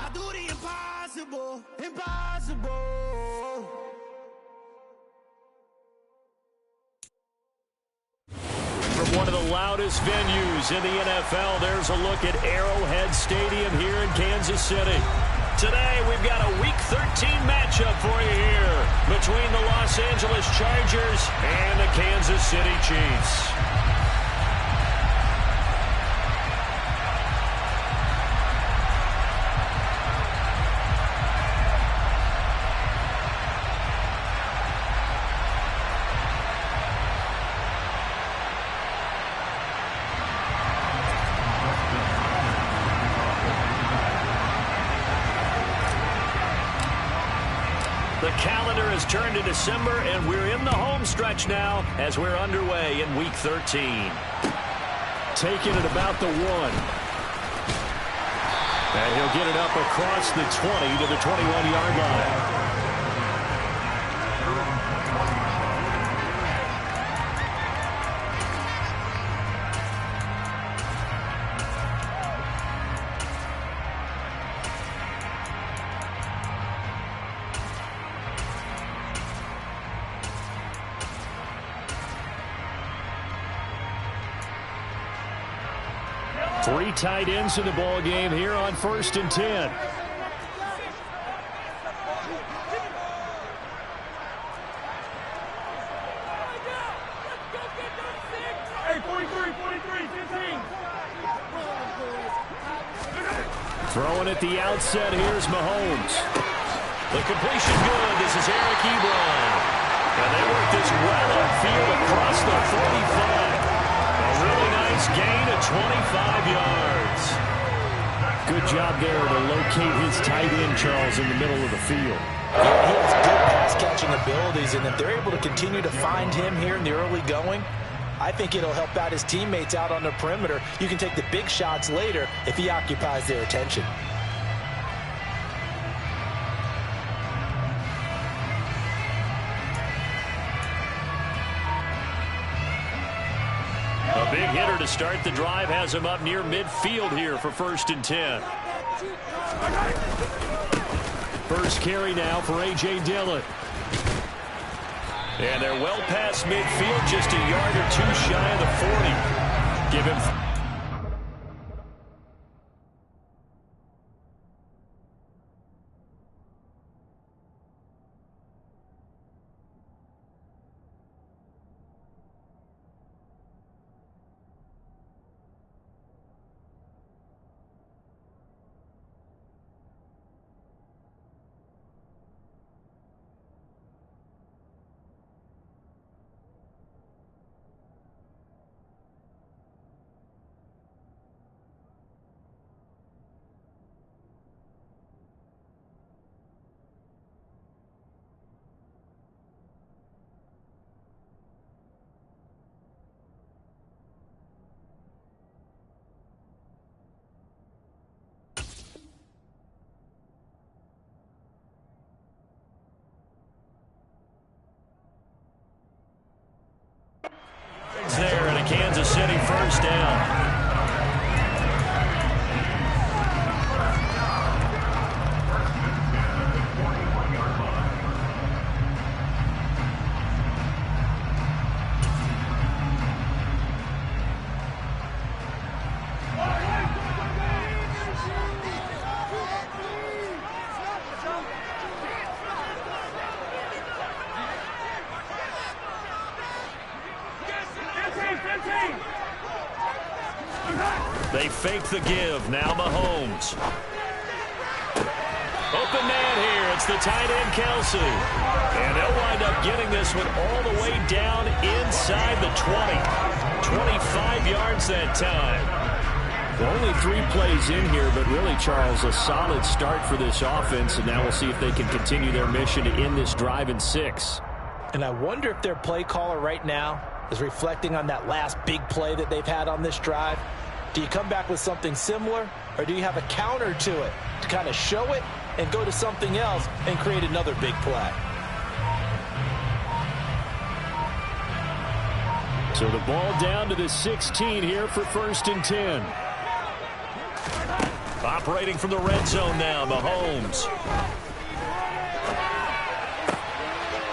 I do the impossible, impossible. From one of the loudest venues in the NFL, there's a look at Arrowhead Stadium here in Kansas City. Today, we've got a Week 13 matchup for you here between the Los Angeles Chargers and the Kansas City Chiefs. The calendar has turned to December, and we're in the home stretch now as we're underway in Week 13. Taking it about the 1. And he'll get it up across the 20 to the 21-yard line. 3 tight ends in the ball game here on 1st and 10. Throwing at the outset, here's Mahomes. The completion good. This is Eric Ebron. And they work this well upfield across the 45. A really nice gain of 25 yards. Good job there to locate his tight end, Charles, in the middle of the field. Yeah, he has good pass-catching abilities, and if they're able to continue to find him here in the early going, I think it'll help out his teammates out on the perimeter. You can take the big shots later if he occupies their attention. A big hitter to start the drive has him up near midfield here for 1st and 10. First carry now for A.J. Dillon. And they're well past midfield, just a yard or 2 shy of the 40. Give him... there and a Kansas City first down. They fake the give. Now Mahomes. Open man here. It's the tight end, Kelsey. And they'll wind up getting this one all the way down inside the 20. 25 yards that time. Well, only 3 plays in here, but really, Charles, a solid start for this offense. And now we'll see if they can continue their mission to end this drive in 6. And I wonder if their play caller right now is reflecting on that last big play that they've had on this drive. Do you come back with something similar, or do you have a counter to it to kind of show it and go to something else and create another big play? So the ball down to the 16 here for 1st and 10. Operating from the red zone now, Mahomes.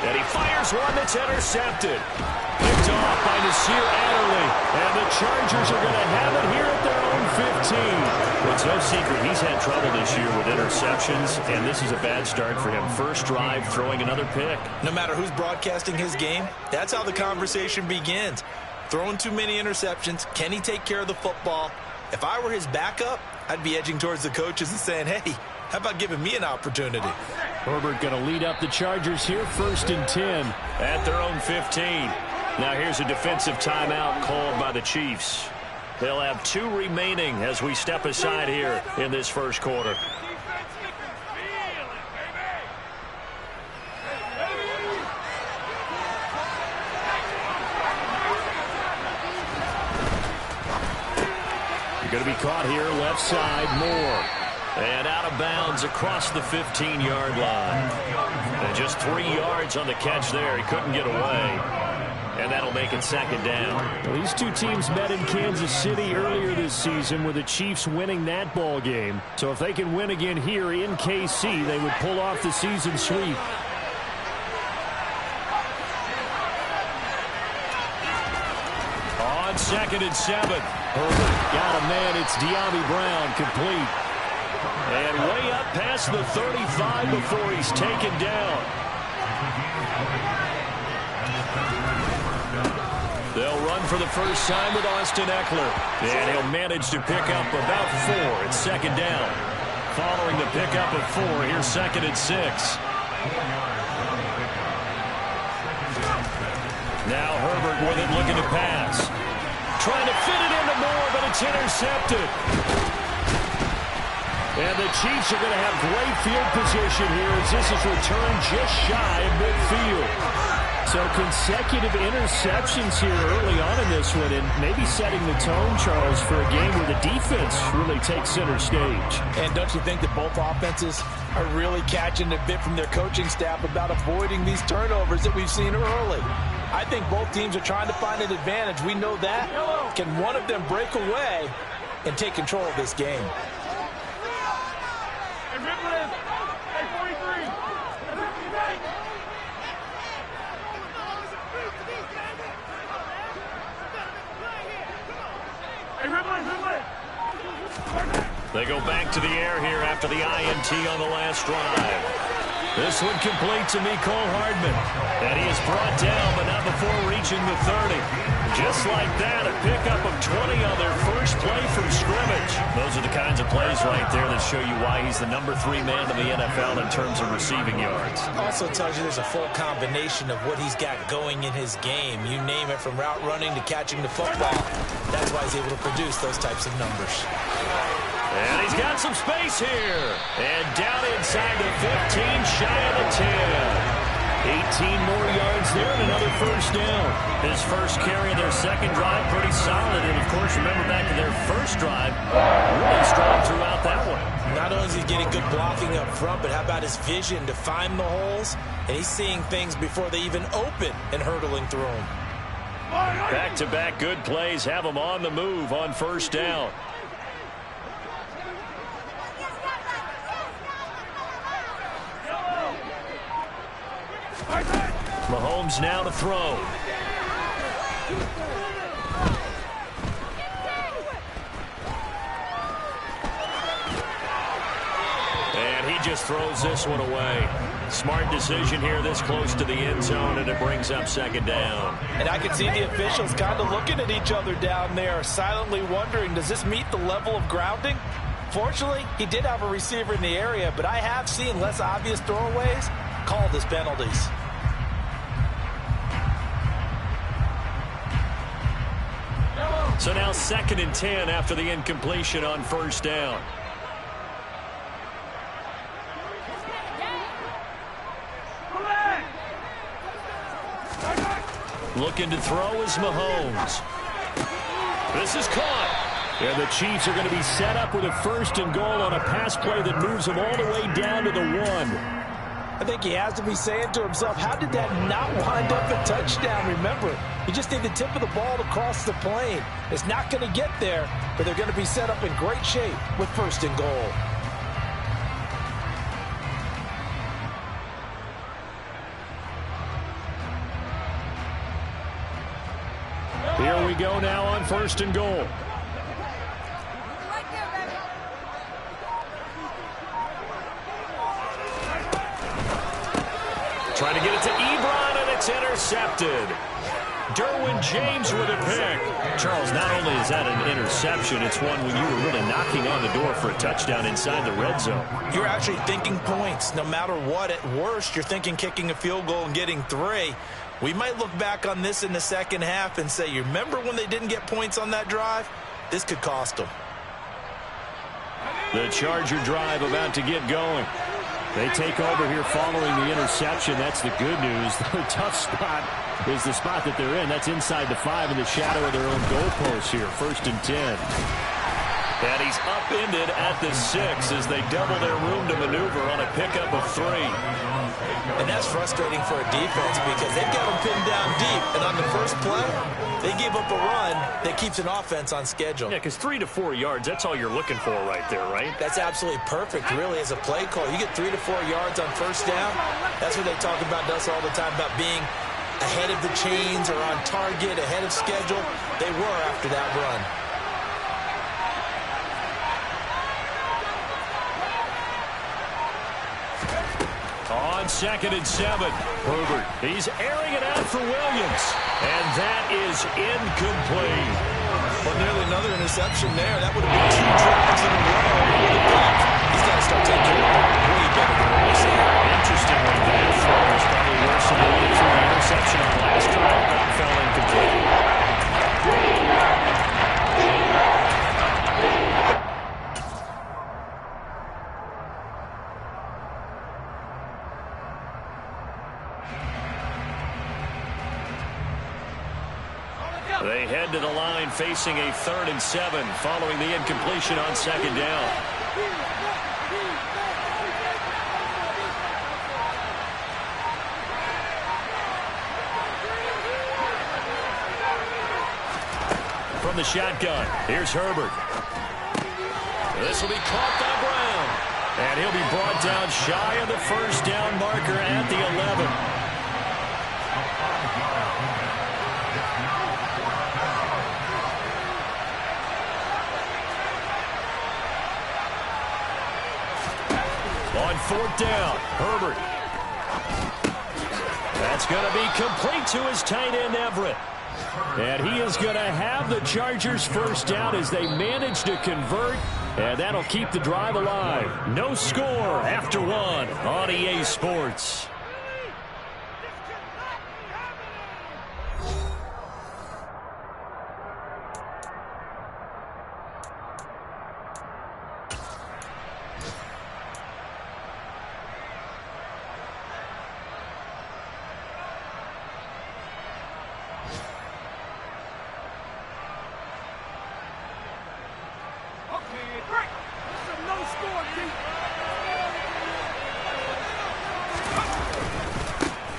And he fires one that's intercepted. Picked off by Nasir Adderley. And the Chargers are going to have it here at their own 15. It's no secret he's had trouble this year with interceptions, and this is a bad start for him. First drive, throwing another pick. No matter who's broadcasting his game, that's how the conversation begins. Throwing too many interceptions. Can he take care of the football? If I were his backup, I'd be edging towards the coaches and saying, hey, how about giving me an opportunity? Herbert going to lead up the Chargers here, 1st and 10 at their own 15. Now here's a defensive timeout called by the Chiefs. They'll have 2 remaining as we step aside here in this first quarter. You're going to be caught here, left side, Moore. And out of bounds across the 15-yard line. And just 3 yards on the catch there. He couldn't get away. And that'll make it 2nd down. Well, these two teams met in Kansas City earlier this season with the Chiefs winning that ball game. So if they can win again here in KC, they would pull off the season sweep. On 2nd and 7. Herbert got a man. It's De'Ami Brown, complete. And way up past the 35 before he's taken down. They'll run for the first time with Austin Eckler. And he'll manage to pick up about 4. It's 2nd down. Following the pickup of 4, here's 2nd and 6. Now Herbert with it, looking to pass. Trying to fit it into Moore, but it's intercepted. And the Chiefs are going to have great field position here as this is returned just shy of midfield. So consecutive interceptions here early on in this one, and maybe setting the tone, Charles, for a game where the defense really takes center stage. And don't you think that both offenses are really catching a bit from their coaching staff about avoiding these turnovers that we've seen early? I think both teams are trying to find an advantage. We know that. Can one of them break away and take control of this game? They go back to the air here after the INT on the last drive. This one complete to Mecole Hardman. And he is brought down, but not before reaching the 30. Just like that, a pickup of 20 on their first play from scrimmage. Those are the kinds of plays right there that show you why he's the number 3 man in the NFL in terms of receiving yards. Also tells you there's a full combination of what he's got going in his game. You name it, from route running to catching the football. That's why he's able to produce those types of numbers. And he's got some space here. And down inside the 15, shy of the 10. 18 more yards there and another first down. His first carry of their second drive, pretty solid. And, of course, remember back to their first drive, really strong throughout that one. Not only is he getting good blocking up front, but how about his vision to find the holes? And he's seeing things before they even open and hurdling through them. Back-to-back good plays have him on the move on first down. Mahomes now to throw. And he just throws this one away. Smart decision here this close to the end zone, and it brings up 2nd down. And I can see the officials kind of looking at each other down there, silently wondering, does this meet the level of grounding? Fortunately, he did have a receiver in the area, but I have seen less obvious throwaways called as penalties. So now 2nd and 10 after the incompletion on first down. Looking to throw is Mahomes. This is caught. And the Chiefs are going to be set up with a 1st and goal on a pass play that moves them all the way down to the 1. I think he has to be saying to himself, how did that not wind up a touchdown? Remember, you just need the tip of the ball to cross the plane. It's not going to get there, but they're going to be set up in great shape with 1st and goal. Here we go now on 1st and goal. Trying to get it to Ebron, and it's intercepted. Derwin James with a pick. Charles, not only is that an interception, it's one when you were really knocking on the door for a touchdown inside the red zone. You're actually thinking points. No matter what, at worst, you're thinking kicking a field goal and getting 3. We might look back on this in the second half and say, you remember when they didn't get points on that drive? This could cost them. The Charger drive about to get going. They take over here following the interception. That's the good news. The tough spot is the spot that they're in. That's inside the 5 in the shadow of their own goalpost here. 1st and 10. And he's upended at the 6 as they double their room to maneuver on a pickup of 3. And that's frustrating for a defense because they've got them pinned down deep. And on the first play, they give up a run that keeps an offense on schedule. Yeah, because 3 to 4 yards, that's all you're looking for right there, right? That's absolutely perfect, really, as a play call. You get 3 to 4 yards on 1st down. That's what they talk about us all the time, about being ahead of the chains or on target, ahead of schedule. They were after that run. On 2nd and 7, Herbert. He's airing it out for Williams. And that is incomplete. Well, nearly another interception there. That would have been 2 drives in a row. He's got to start taking care of it way better than what we're seeing. Interestingly, that throw was probably worse than the one that threw the interception on the last drive, but it fell incomplete. They head to the line facing a 3rd and 7 following the incompletion on 2nd down. From the shotgun, here's Herbert. This will be caught by Brown. And he'll be brought down shy of the 1st down marker at the 11. On 4th down, Herbert. That's going to be complete to his tight end, Everett. And he is going to have the Chargers 1st down as they manage to convert. And that'll keep the drive alive. No score after 1 on EA Sports.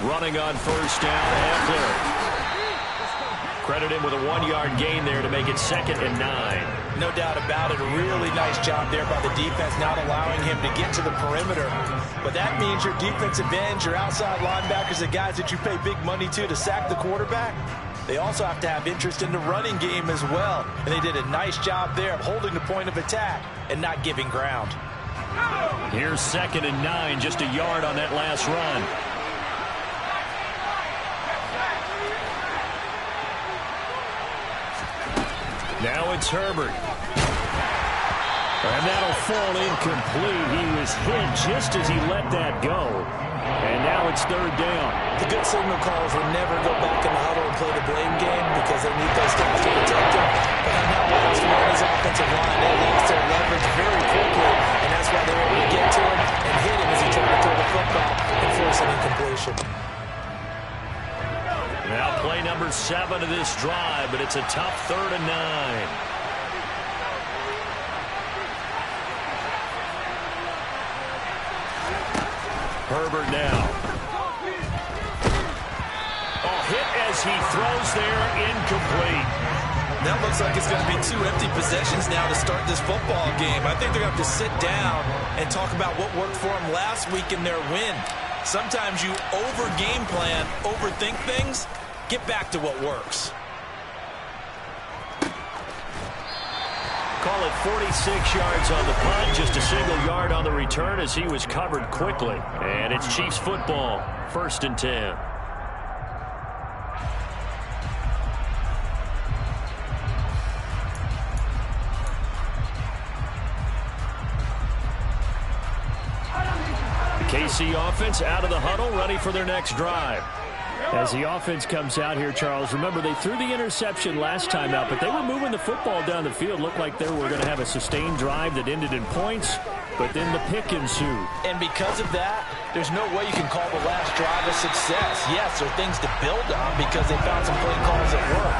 Running on 1st down, Eckler. Credit him with a 1-yard gain there to make it 2nd and 9. No doubt about it. A really nice job there by the defense, not allowing him to get to the perimeter. But that means your defensive ends, your outside linebackers, the guys that you pay big money to sack the quarterback, they also have to have interest in the running game as well. And they did a nice job there of holding the point of attack and not giving ground. Here's 2nd and 9, just a yard on that last run. Now it's Herbert. And that'll fall incomplete. He was hit just as he let that go. And now it's 3rd down. The good signal calls will never go back in the huddle and play the blame game because they need those guys to protect him. But on that last one, his offensive line, they lost their leverage very quickly. And that's why they were able to get to him and hit him as he tried to throw the football and force an incompletion. Now play number 7 of this drive, but it's a tough 3rd and 9. Herbert now. Oh, hit as he throws there, incomplete. That looks like it's going to be 2 empty possessions now to start this football game. I think they're going to have to sit down and talk about what worked for them last week in their win. Sometimes you over-game plan, overthink things, get back to what works. Call it 46 yards on the punt, just a single yard on the return as he was covered quickly. And it's Chiefs football, 1st and 10. KC offense out of the huddle, ready for their next drive. As the offense comes out here, Charles, remember they threw the interception last time out, but they were moving the football down the field. Looked like they were going to have a sustained drive that ended in points, but then the pick ensued. And because of that, there's no way you can call the last drive a success. Yes, there are things to build on because they found some play calls that work.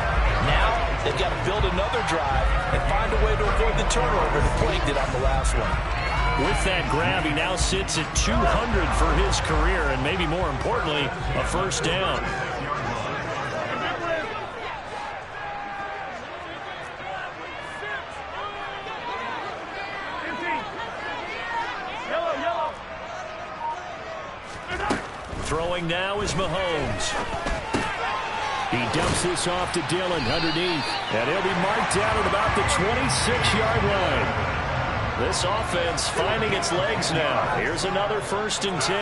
Now, they've got to build another drive and find a way to avoid the turnover that plagued it on the last one. With that grab, he now sits at 200 for his career, and maybe more importantly, a first down. Throwing now is Mahomes. He dumps this off to Dillon underneath, and he'll be marked down at about the 26-yard line. This offense finding its legs now. Here's another 1st and 10.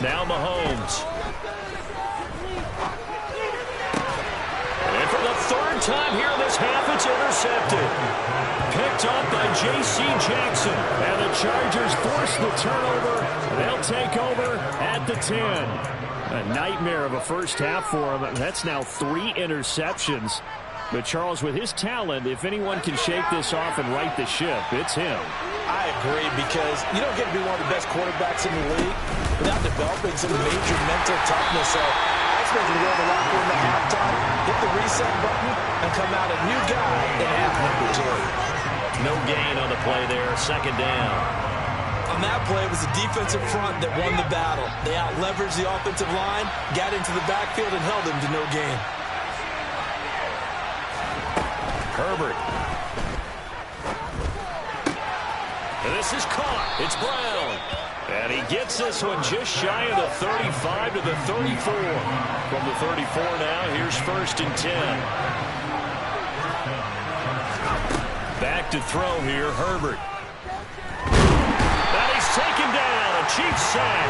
Now Mahomes. And for the 3rd time here in this half, it's intercepted. Picked up by J.C. Jackson. And the Chargers force the turnover. They'll take over at the 10. A nightmare of a first half for him. That's now 3 interceptions. But Charles, with his talent, if anyone can shake this off and right the ship, it's him. I agree, because you don't get to be one of the best quarterbacks in the league without developing some major mental toughness. So I expect him to go to the locker room at halftime, hit the reset button, and come out a new guy in half number 2. No gain on the play there. 2nd down. On that play, it was the defensive front that won the battle. They out-leveraged the offensive line, got into the backfield, and held him to no gain. Herbert. And this is caught. It's Brown. And he gets this one just shy of the 35 to the 34. From the 34 now, here's 1st and 10. Back to throw here, Herbert. Taken down, a Chiefs sack.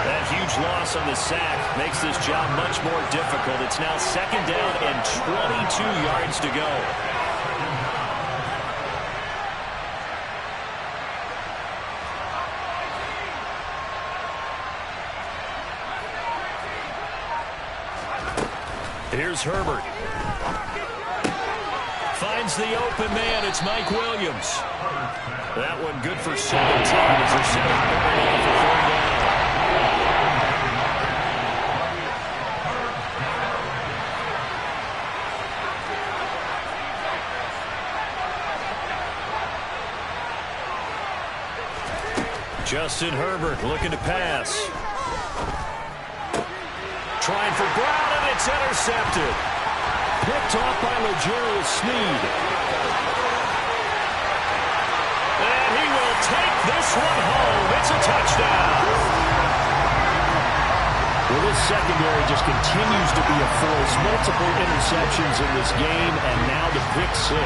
That huge loss on the sack makes this job much more difficult. It's now 2nd down and 22 yards to go. Here's Herbert. Finds the open man. It's Mike Williams. That one good for 17 as they're setting up for 4th down. Justin Herbert looking to pass. Trying for Brown, and it's intercepted. Picked off by L'Jarius Sneed. And he will take this one home. It's a touchdown. Well, this secondary just continues to be a force. Multiple interceptions in this game, and now the pick 6.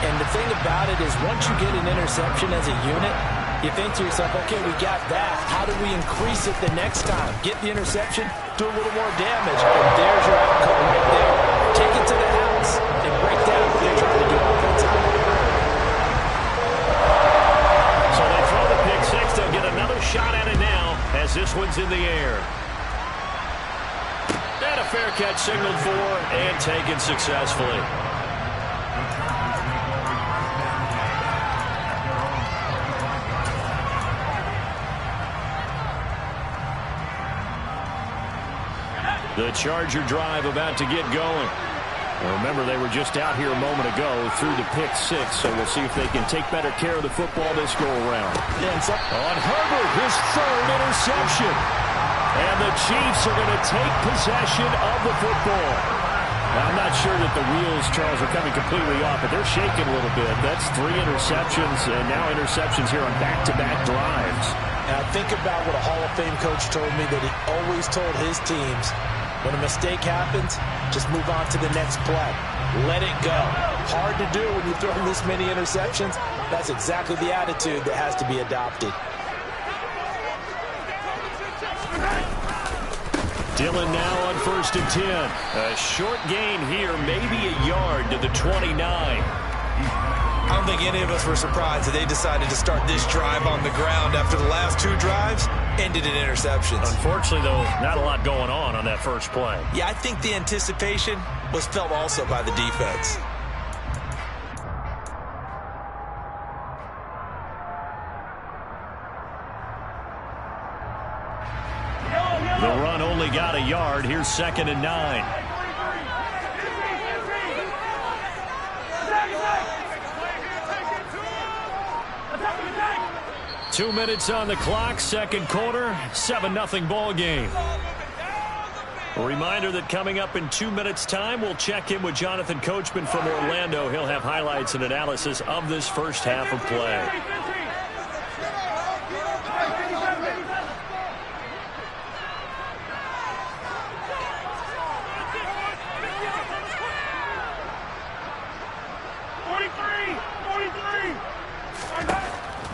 And the thing about it is, once you get an interception as a unit, you think to yourself, okay, we got that. How do we increase it the next time? Get the interception, do a little more damage, and there's your outcome right there. Take it to the house and break down what they're trying to do offensively. So they throw the pick 6. They'll get another shot at it now as this one's in the air. And a fair catch signaled for and taken successfully. The Charger drive about to get going. Remember, they were just out here a moment ago through the pick six, so we'll see if they can take better care of the football this go-around. On Herbert, his third interception. And the Chiefs are going to take possession of the football. Now, I'm not sure that the wheels, Charles, are coming completely off, but they're shaking a little bit. That's 3 interceptions, and now interceptions here on back-to-back drives. Now, think about what a Hall of Fame coach told me that he always told his teams, when a mistake happens, just move on to the next play. Let it go. Hard to do when you throw this many interceptions. That's exactly the attitude that has to be adopted. Dillon now on 1st and 10. A short gain here, maybe a yard to the 29. I don't think any of us were surprised that they decided to start this drive on the ground after the last 2 drives ended in interceptions. Unfortunately, though, not a lot going on that first play. Yeah, I think the anticipation was felt also by the defense. The run only got a yard. Here's 2nd and 9. 2 minutes on the clock, second quarter, 7-0 ball game. A reminder that coming up in 2 minutes' time, we'll check in with Jonathan Coachman from Orlando. He'll have highlights and analysis of this first half of play.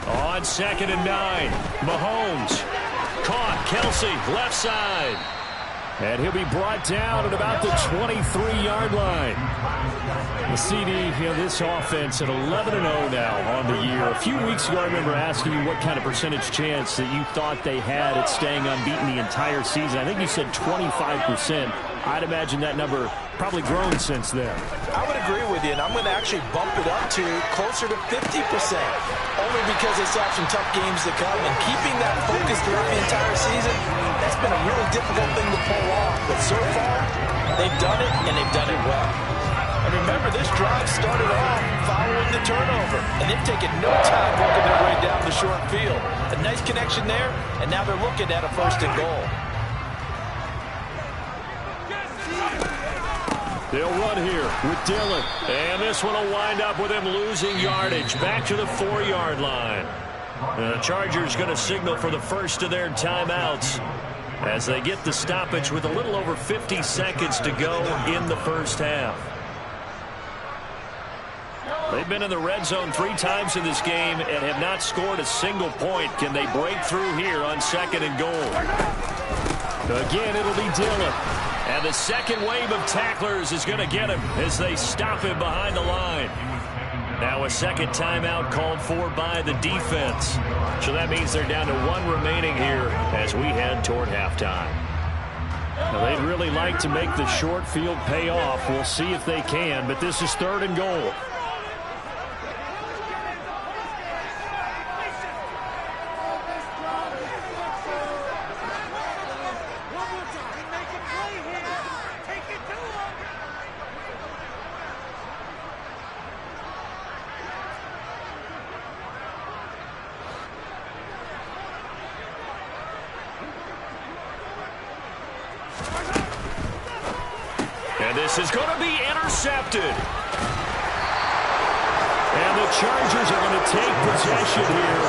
On 2nd and 9, Mahomes caught. Kelsey, left side. And he'll be brought down at about the 23-yard line. The CD, this offense at 11-0 now on the year. A few weeks ago, I remember asking you what kind of percentage chance that you thought they had at staying unbeaten the entire season. I think you said 25%. I'd imagine that number probably grown since then. I would agree with you, and I'm going to actually bump it up to closer to 50%. Only because they still have some tough games to come, and keeping that focus throughout the entire season, that's been a really difficult thing to pull off. But so far, they've done it, and they've done it well. And remember, this drive started off following the turnover, and they've taken no time working their way down the short field. A nice connection there, and now they're looking at a 1st and goal. They'll run here with Dillon. And this one will wind up with him losing yardage. Back to the 4-yard line. The Chargers going to signal for the first of their timeouts as they get the stoppage with a little over 50 seconds to go in the first half. They've been in the red zone 3 times in this game and have not scored a single point. Can they break through here on 2nd and goal? Again, it'll be Dillon. And the second wave of tacklers is going to get him as they stop him behind the line. Now a second timeout called for by the defense. So that means they're down to 1 remaining here as we head toward halftime. Now they'd really like to make the short field pay off. We'll see if they can, but this is 3rd and goal. And this is going to be intercepted. And the Chargers are going to take possession here.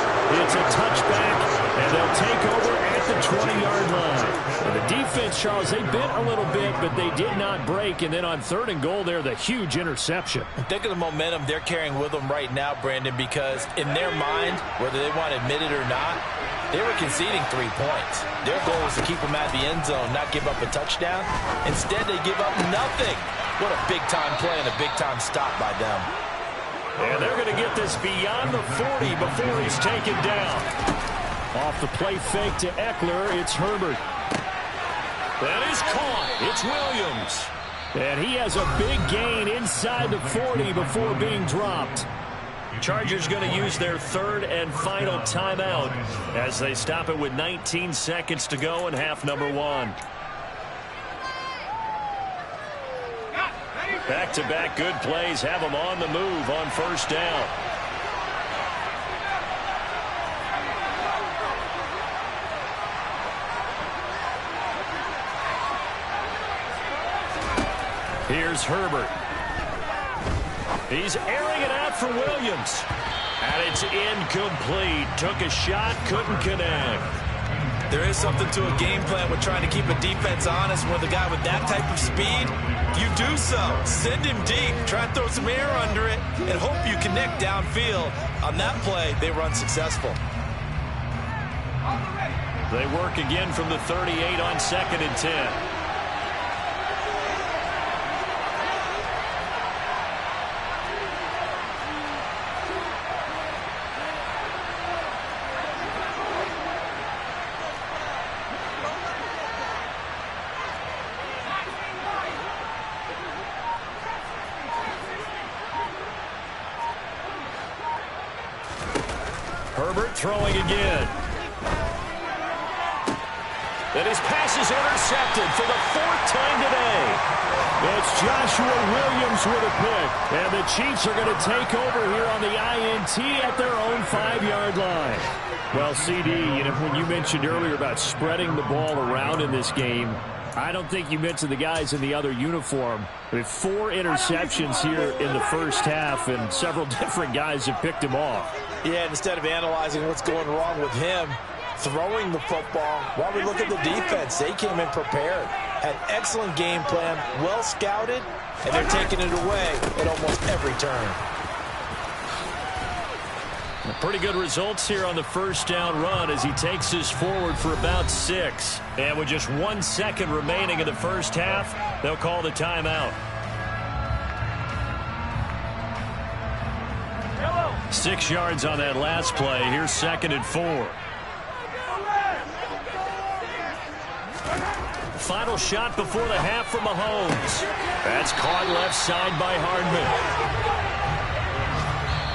It's a touchback, and they'll take over at the 20-yard line. And the defense, Charles, they bent a little bit, but they did not break. And then on 3rd and goal there, the huge interception. Think of the momentum they're carrying with them right now, Brandon, because in their mind, whether they want to admit it or not, they were conceding 3 points. Their goal was to keep them out of the end zone, not give up a touchdown. Instead, they give up nothing. What a big-time play and a big-time stop by them. And they're going to get this beyond the 40 before he's taken down. Off the play fake to Eckler, it's Herbert. That is caught. It's Williams. And he has a big gain inside the 40 before being dropped. Chargers going to use their 3rd and final timeout as they stop it with 19 seconds to go in half number 1. Back-to-back good plays have them on the move on first down. Here's Herbert. He's airing it out for Williams. And it's incomplete. Took a shot, couldn't connect. There is something to a game plan with trying to keep a defense honest with a guy with that type of speed. You do so. Send him deep. Try and throw some air under it and hope you connect downfield. On that play, they were unsuccessful. They work again from the 38 on 2nd and 10. Herbert throwing again. And his pass is intercepted for the 4th time today. It's Joshua Williams with a pick. And the Chiefs are going to take over here on the INT at their own 5-yard line. Well, CD, when you mentioned earlier about spreading the ball around in this game, I don't think you mentioned the guys in the other uniform. We have 4 interceptions here in the first half, and several different guys have picked him off. Yeah, instead of analyzing what's going wrong with him, throwing the football, while we look at the defense, they came in prepared. Had excellent game plan, well scouted, and they're taking it away at almost every turn. Pretty good results here on the first down run as he takes this forward for about 6. And with just 1 second remaining in the first half, they'll call the timeout. 6 yards on that last play. Here's 2nd and 4. Final shot before the half from Mahomes. That's caught left side by Hardman.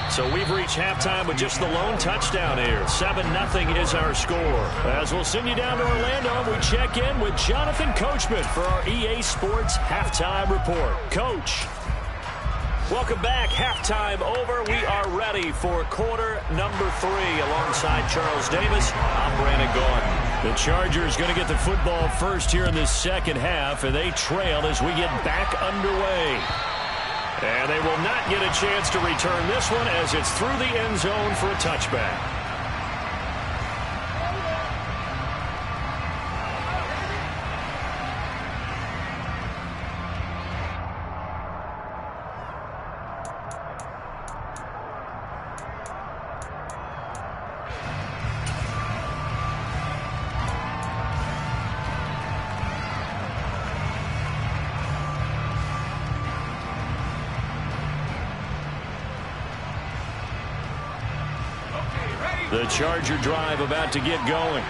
So we've reached halftime with just the lone touchdown here. 7-0 is our score. As we'll send you down to Orlando, we check in with Jonathan Coachman for our EA Sports Halftime Report. Coach. Welcome back. Halftime over. We are ready for quarter number 3 alongside Charles Davis. I'm Brandon Gordon. The Chargers going to get the football first here in this second half, and they trail as we get back underway. And they will not get a chance to return this one as it's through the end zone for a touchback. The Charger drive about to get going.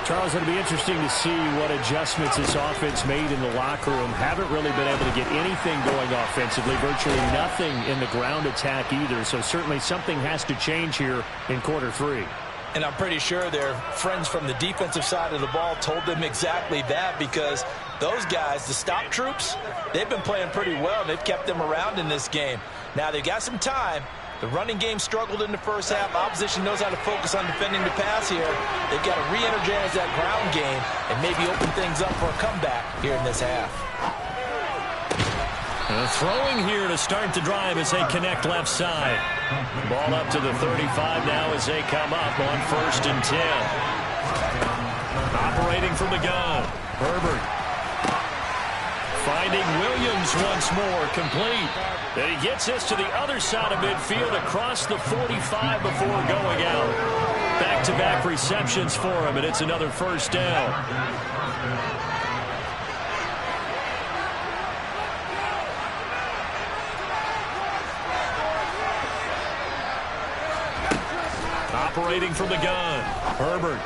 Charles, it'll be interesting to see what adjustments this offense made in the locker room. Haven't really been able to get anything going offensively, virtually nothing in the ground attack either. So certainly something has to change here in quarter 3. And I'm pretty sure their friends from the defensive side of the ball told them exactly that, because those guys, the stop troops, they've been playing pretty well. They've kept them around in this game. Now they've got some time. The running game struggled in the first half. Opposition knows how to focus on defending the pass here. They've got to re-energize that ground game and maybe open things up for a comeback here in this half. Throwing here to start the drive as they connect left side. Ball up to the 35 now as they come up on 1st and 10. Operating from the gun. Herbert. Finding Williams once more, complete. And he gets this to the other side of midfield across the 45 before going out. Back-to-back receptions for him, and it's another first down. Operating from the gun, Herbert.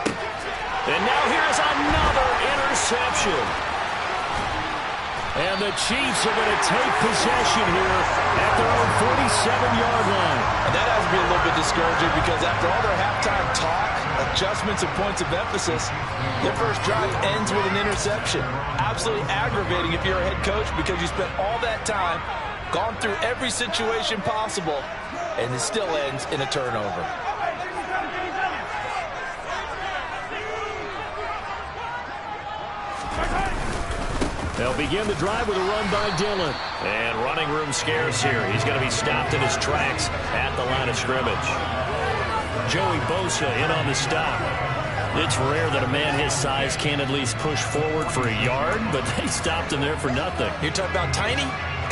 And now here's another interception. And the Chiefs are going to take possession here at their own 47-yard line. And that has to be a little bit discouraging, because after all their halftime talk, adjustments and points of emphasis, their first drive ends with an interception. Absolutely aggravating if you're a head coach, because you spent all that time gone through every situation possible, and it still ends in a turnover. They'll begin the drive with a run by Dillon. And running room scarce here. He's going to be stopped in his tracks at the line of scrimmage. Joey Bosa in on the stop. It's rare that a man his size can at least push forward for a yard, but they stopped him there for nothing. You're talking about tiny?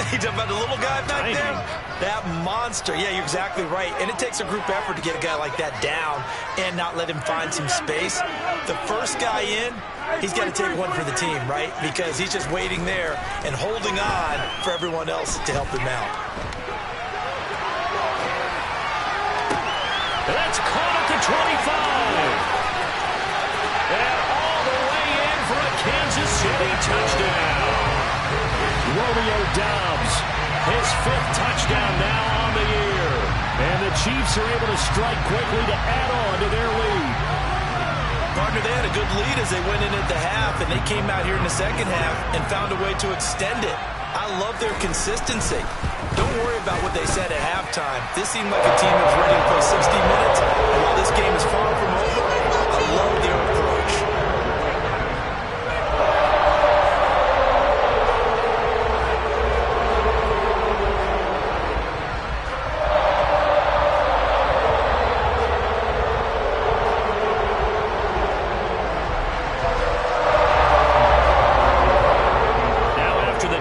You're talking about the little guy back Tiny. there? That monster. Yeah, you're exactly right. And it takes a group effort to get a guy like that down and not let him find some space. The first guy in, he's got to take one for the team, right? Because he's just waiting there and holding on for everyone else to help him out. That's caught at the 25. And all the way in for a Kansas City touchdown. Romeo Doubs, His 5th touchdown now on the year. and the Chiefs are able to strike quickly to add on to their lead. Partner, they had a good lead as they went in at the half, and they came out here in the second half and found a way to extend it. I love their consistency. Don't worry about what they said at halftime. This seemed like a team that was ready to play 60 minutes. And while this game is far from over, I love their approach.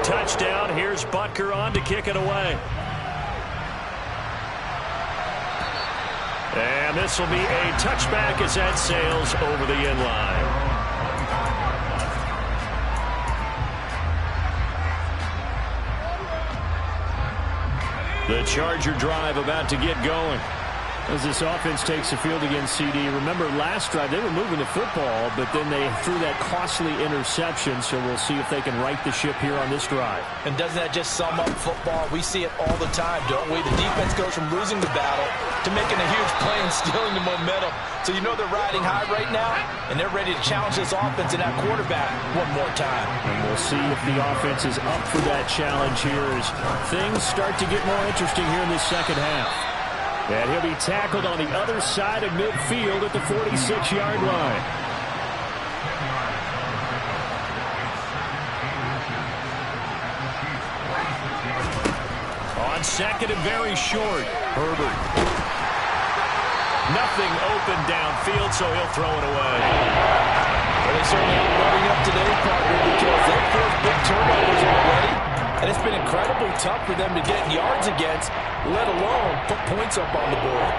Touchdown. Here's Butker on to kick it away. And this will be a touchback as that sails over the end line. The Charger drive about to get going. As this offense takes the field against CD. Remember, last drive, they were moving the football, but then they threw that costly interception, so we'll see if they can right the ship here on this drive. And doesn't that just sum up football? We see it all the time, don't we? The defense goes from losing the battle to making a huge play and stealing the momentum. So you know they're riding high right now, and they're ready to challenge this offense and that quarterback one more time. And we'll see if the offense is up for that challenge here as things start to get more interesting here in this second half. And he'll be tackled on the other side of midfield at the 46-yard line. On second and very short, Herbert. Nothing open downfield, so he'll throw it away. Well, they certainly aren't running up today, partner, because they've forced big turnovers already. And it's been incredibly tough for them to get yards against, let alone put points up on the board.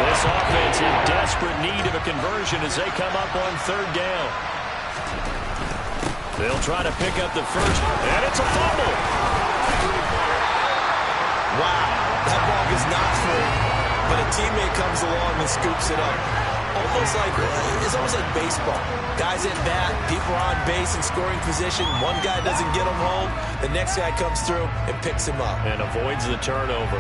This offense in desperate need of a conversion as they come up on third down. They'll try to pick up the first, and it's a fumble. Wow, that ball is not through, but a teammate comes along and scoops it up. It's almost like baseball. Guys at bat, people are on base in scoring position. One guy doesn't get him home. The next guy comes through and picks him up. And avoids the turnover.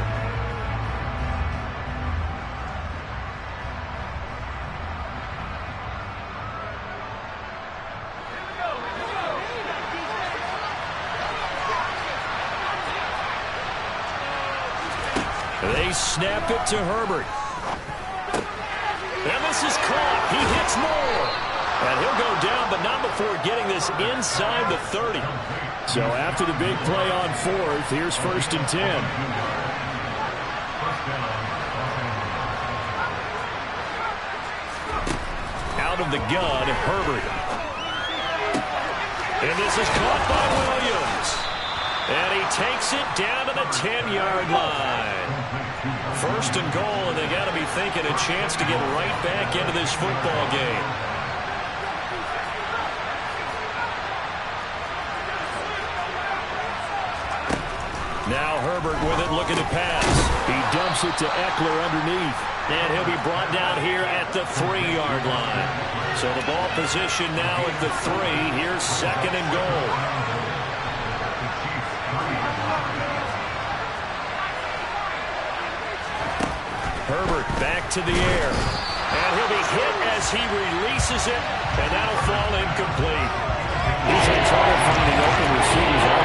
They snap it to Herbert. And this is caught. He hits more. And he'll go down, but not before getting this inside the 30. So after the big play on fourth, here's 1st and 10. Out of the gun, Herbert. And this is caught by Williams. And he takes it down to the 10-yard line. 1st and goal, and they got to be thinking a chance to get right back into this football game. Now Herbert with it, looking to pass. He dumps it to Eckler underneath. And he'll be brought down here at the 3-yard line. So the ball position now at the 3. Here's 2nd and goal. Herbert back to the air. And he'll be hit as he releases it. And that'll fall incomplete. He's had trouble finding open receivers all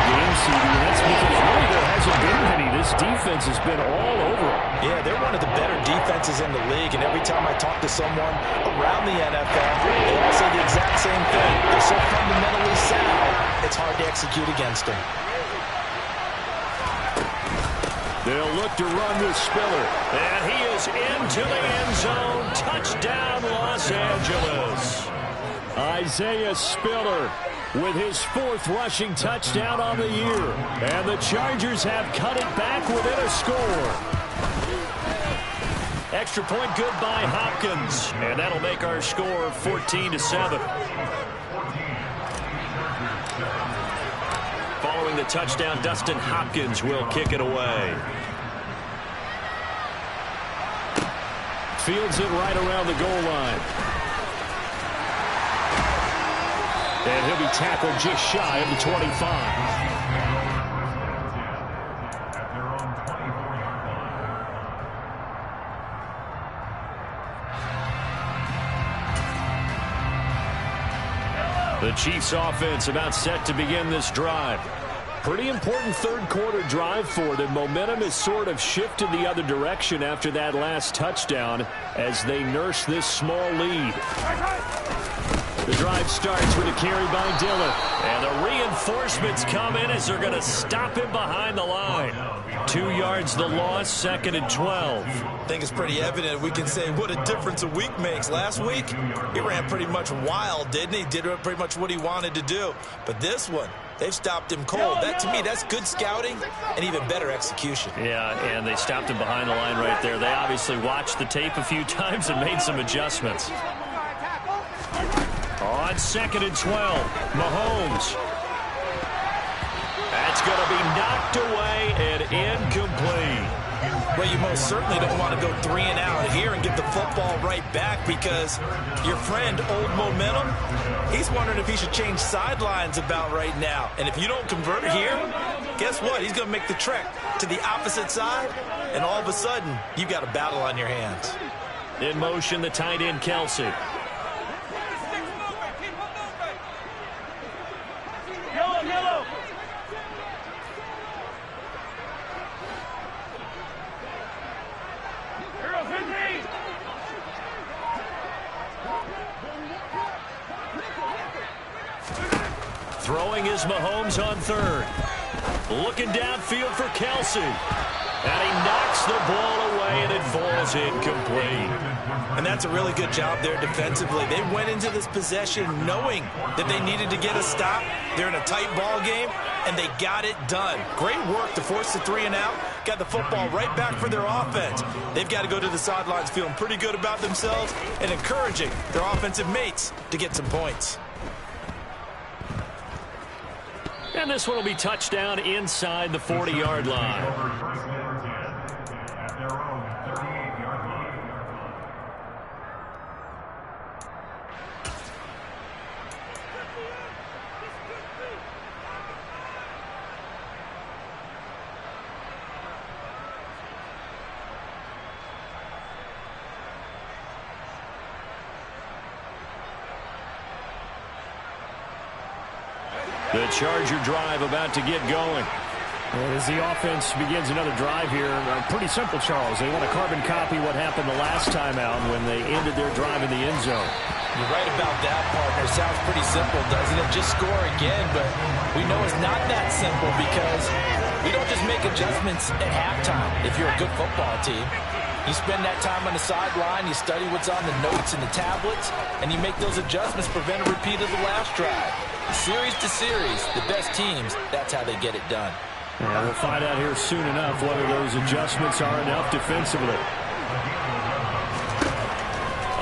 offense has been all over them. Yeah, they're one of the better defenses in the league, and every time I talk to someone around the NFL, they all say the exact same thing. They're so fundamentally sound, it's hard to execute against them. They'll look to run with Spiller. And he is into the end zone. Touchdown, Los Angeles. Isaiah Spiller with his 4th rushing touchdown on the year. And the Chargers have cut it back within a score. Extra point good by Hopkins. And that'll make our score 14-7. Following the touchdown, Dustin Hopkins will kick it away. Fields it right around the goal line. And he'll be tackled just shy of the 25. The Chiefs offense about set to begin this drive. Pretty important third-quarter drive for them. Momentum has sort of shifted the other direction after that last touchdown as they nurse this small lead. The drive starts with a carry by Dillon. And the reinforcements come in as they're going to stop him behind the line. 2 yards the loss, 2nd and 12. I think it's pretty evident. We can say what a difference a week makes. Last week, he ran pretty much wild, didn't he? Did pretty much what he wanted to do. But this one, they've stopped him cold. That, to me, that's good scouting and even better execution. Yeah, and they stopped him behind the line right there. They obviously watched the tape a few times and made some adjustments. On 2nd and 12, Mahomes. That's going to be knocked away and incomplete. Well, you most certainly don't want to go 3 and out here and get the football right back because your friend, Old Momentum, he's wondering if he should change sidelines about right now. And if you don't convert here, guess what? He's going to make the trek to the opposite side, and all of a sudden, you've got a battle on your hands. In motion, the tight end, Kelsey. Throwing is Mahomes on 3rd. Looking downfield for Kelsey. And he knocks the ball away, and it falls incomplete. And that's a really good job there defensively. They went into this possession knowing that they needed to get a stop. They're in a tight ball game, and they got it done. Great work to force the 3 and out. Got the football right back for their offense. They've got to go to the sidelines feeling pretty good about themselves and encouraging their offensive mates to get some points. And this one will be touchdown inside the 40-yard line. The Charger drive about to get going. As the offense begins another drive here, pretty simple, Charles. They want to carbon copy what happened the last time out when they ended their drive in the end zone. You're right about that, partner. Sounds pretty simple, doesn't it? Just score again, but we know it's not that simple because we don't just make adjustments at halftime if you're a good football team. You spend that time on the sideline, you study what's on the notes and the tablets, and you make those adjustments, prevent a repeat of the last drive. Series to series, the best teams, that's how they get it done. Yeah, we'll find out here soon enough whether those adjustments are enough defensively.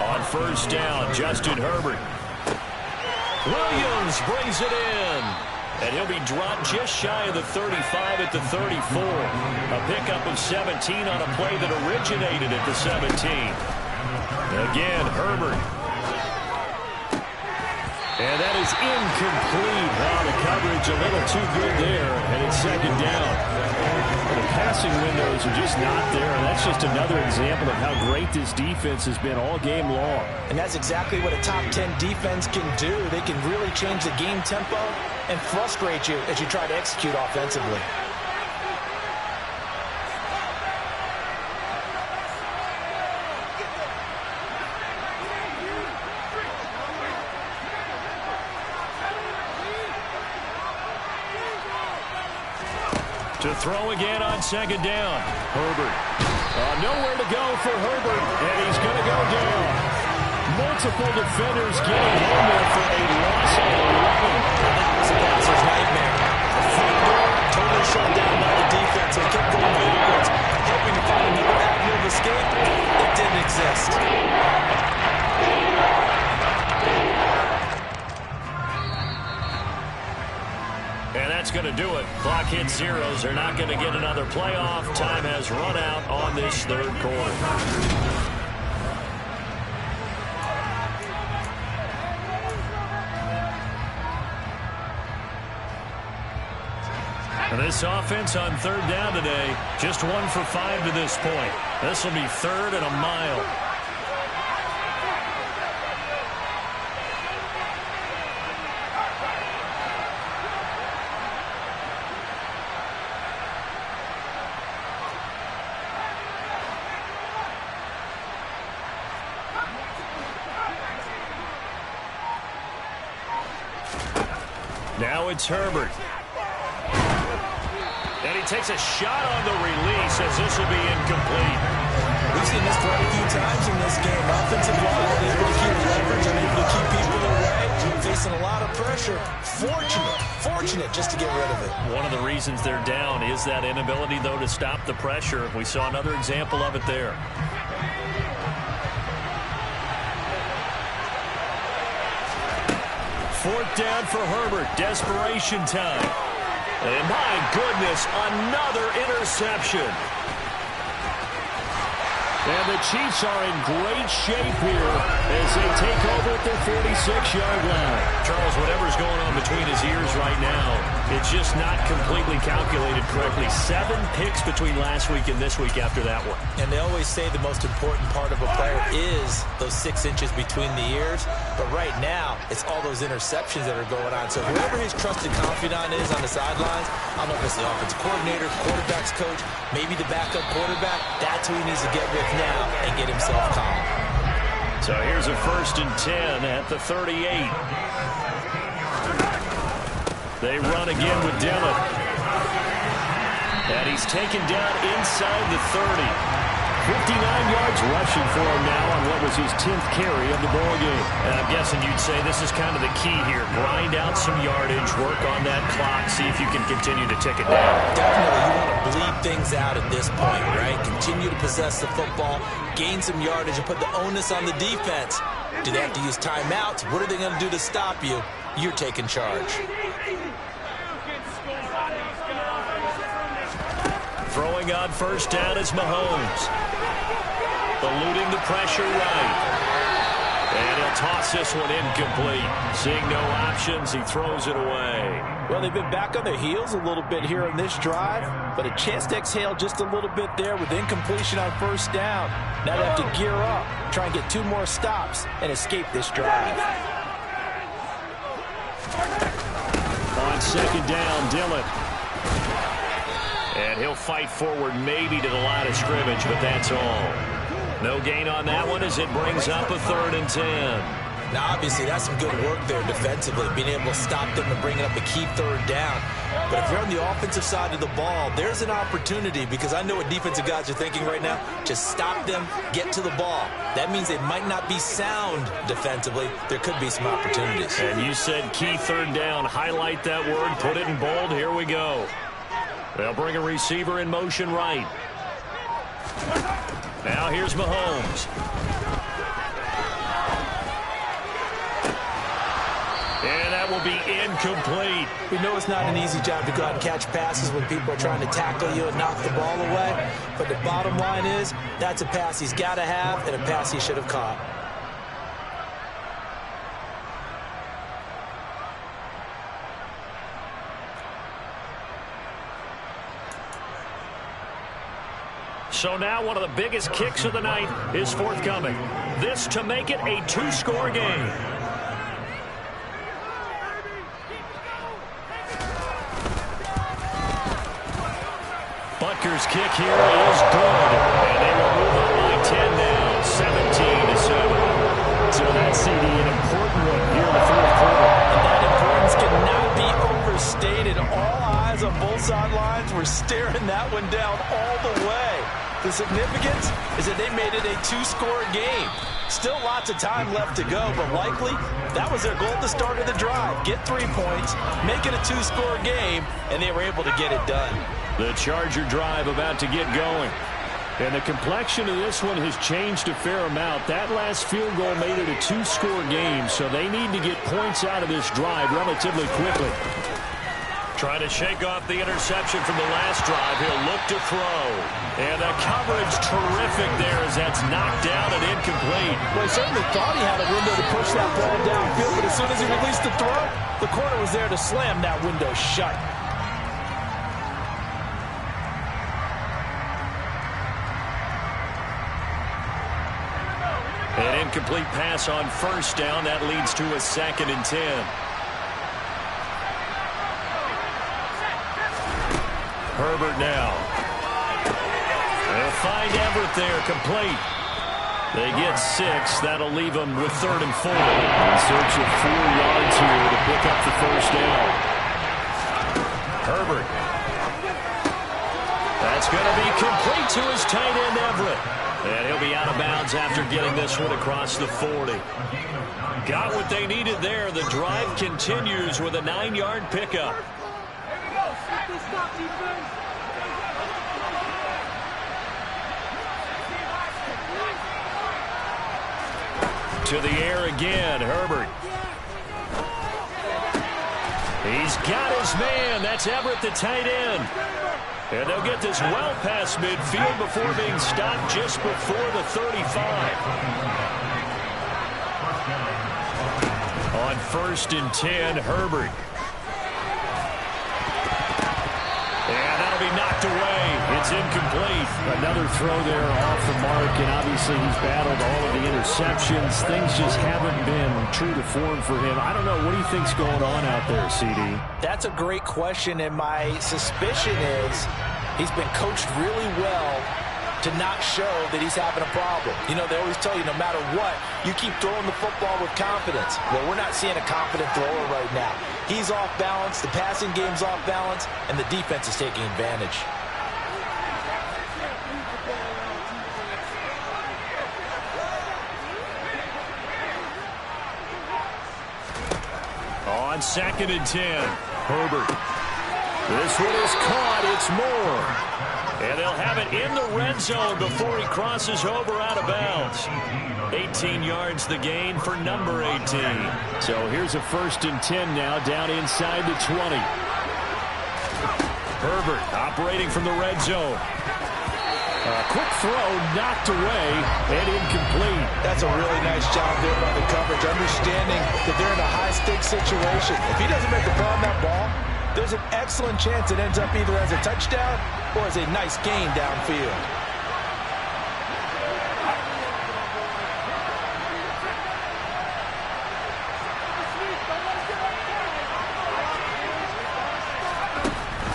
On 1st down, Justin Herbert. Williams brings it in. And he'll be dropped just shy of the 35 at the 34. A pickup of 17 on a play that originated at the 17. Again, Herbert. And that is incomplete. Wow, the coverage a little too good there, and it's 2nd down. The passing windows are just not there, and that's just another example of how great this defense has been all game long. And that's exactly what a top 10 defense can do. They can really change the game tempo and frustrate you as you try to execute offensively. To throw again on second down. Herbert. Nowhere to go for Herbert, and he's going to go down. Multiple defenders getting home there for a loss of 11. It's a passer's nightmare. The front door totally shut down by the defense. They kept going backwards, hoping to find another avenue of escape. It didn't exist. And that's going to do it. Clock hits zeros. They're not going to get another playoff. Time has run out on this third quarter. And this offense on third down today, just 1 for 5 to this point. This will be third and a mile. Now it's Herbert. And he takes a shot on the release as this will be incomplete. We've seen this quite a few times in this game. Offensive line unable to keep leverage, unable to keep people away, facing a lot of pressure. Fortunate just to get rid of it. One of the reasons they're down is that inability, though, to stop the pressure. We saw another example of it there. Fourth down for Herbert. Desperation time. And my goodness, another interception. And the Chiefs are in great shape here as they take over at their 46-yard line. Charles, whatever's going on between his ears right now, it's just not completely calculated correctly. 7 picks between last week and this week after that one. And they always say the most important part of a player is those 6 inches between the ears. But right now, it's all those interceptions that are going on. So whoever his trusted confidant is on the sidelines, I don't know if it's the offensive coordinator, quarterback's coach, maybe the backup quarterback, that's who he needs to get with now and get himself calm. So here's a 1st and 10 at the 38. They run again with Dillon. And he's taken down inside the 30. 59 yards rushing for him now on what was his 10th carry of the ball game. And I'm guessing you'd say this is kind of the key here. Grind out some yardage, work on that clock, see if you can continue to tick it down. Definitely, you want to bleed things out at this point, right? Continue to possess the football, gain some yardage, and put the onus on the defense. Do they have to use timeouts? What are they going to do to stop you? You're taking charge. Throwing on 1st down is Mahomes. Eluding the pressure right. And he'll toss this one incomplete. Seeing no options, he throws it away. Well, they've been back on their heels a little bit here on this drive, but a chance to exhale just a little bit there with incompletion on 1st down. Now they have to gear up, try and get 2 more stops, and escape this drive. On 2nd down, Dillon. And he'll fight forward maybe to the line of scrimmage, but that's all. No gain on that one as it brings up a 3rd and 10. Now, obviously, that's some good work there defensively, being able to stop them and bring it up a key 3rd down. But if you're on the offensive side of the ball, there's an opportunity, because I know what defensive guys are thinking right now. Just stop them, get to the ball. That means they might not be sound defensively. There could be some opportunities. And you said key 3rd down. Highlight that word, put it in bold. Here we go. They'll bring a receiver in motion right. Now here's Mahomes. And that will be incomplete. We know it's not an easy job to go out and catch passes when people are trying to tackle you and knock the ball away. But the bottom line is, that's a pass he's got to have and a pass he should have caught. So now one of the biggest kicks of the night is forthcoming. This to make it a 2-score game. Butker's kick here is good. And they will move on by 10 now, 17-7. So that CD, an important one here in the 4th quarter. And that importance cannot be overstated. All eyes on both sidelines were staring that one down all the way. The significance is that they made it a two-score game. Still lots of time left to go, but likely that was their goal at the start of the drive. Get 3 points, make it a two-score game, and they were able to get it done. The Charger drive about to get going. And the complexion of this one has changed a fair amount. That last field goal made it a two-score game, so they need to get points out of this drive relatively quickly. Trying to shake off the interception from the last drive. He'll look to throw. And the coverage terrific there as that's knocked down and incomplete. Well, he certainly thought he had a window to push that ball downfield, but as soon as he released the throw, the corner was there to slam that window shut. An incomplete pass on first down. That leads to a 2nd and 10. Herbert now. They'll find Everett there, complete. They get 6. That'll leave them with 3rd and 4. In search of 4 yards here to pick up the first down. Herbert. That's going to be complete to his tight end, Everett. And he'll be out of bounds after getting this one across the 40. Got what they needed there. The drive continues with a 9-yard pickup. To the air again, Herbert. He's got his man. That's Everett, the tight end. And they'll get this well past midfield before being stopped just before the 35. On 1st and 10, Herbert. And that'll be knocked away. It's incomplete. Another throw there off the mark, and obviously he's battled all of the interceptions. Things just haven't been true to form for him. I don't know. What do you think's going on out there, CD? That's a great question, and my suspicion is he's been coached really well to not show that he's having a problem. You know, they always tell you no matter what, you keep throwing the football with confidence. Well, we're not seeing a confident thrower right now. He's off balance, the passing game's off balance, and the defense is taking advantage. On 2nd and 10, Herbert. This one is caught. It's Moore. And they'll have it in the red zone before he crosses over out of bounds. 18 yards the gain for number 18. So here's a 1st and 10 now down inside the 20. Herbert operating from the red zone. A quick throw knocked away and incomplete. That's a really nice job there by the coverage, understanding that they're in a high-stakes situation. If he doesn't make the play on that ball, there's an excellent chance it ends up either as a touchdown or as a nice gain downfield.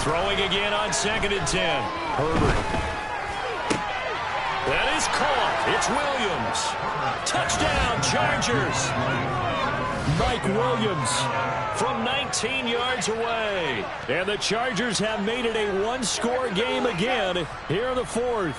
Throwing again on 2nd and 10. Herbert. That is caught. It's Williams. Touchdown, Chargers. Mike Williams from 19 yards away. And the Chargers have made it a one-score game again here in the 4th.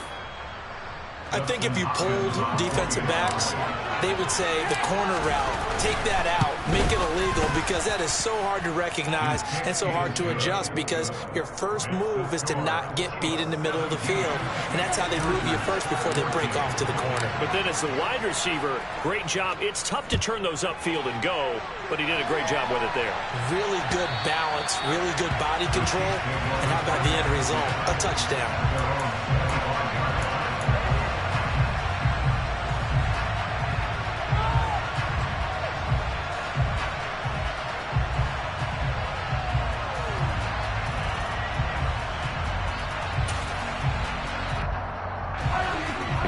I think if you polled defensive backs, they would say the corner route, take that out, make it illegal, because that is so hard to recognize and so hard to adjust, because your first move is to not get beat in the middle of the field. And that's how they move you first before they break off to the corner. But then as the wide receiver, great job. It's tough to turn those upfield and go, but he did a great job with it there. Really good balance, really good body control, and how about the end result? A touchdown.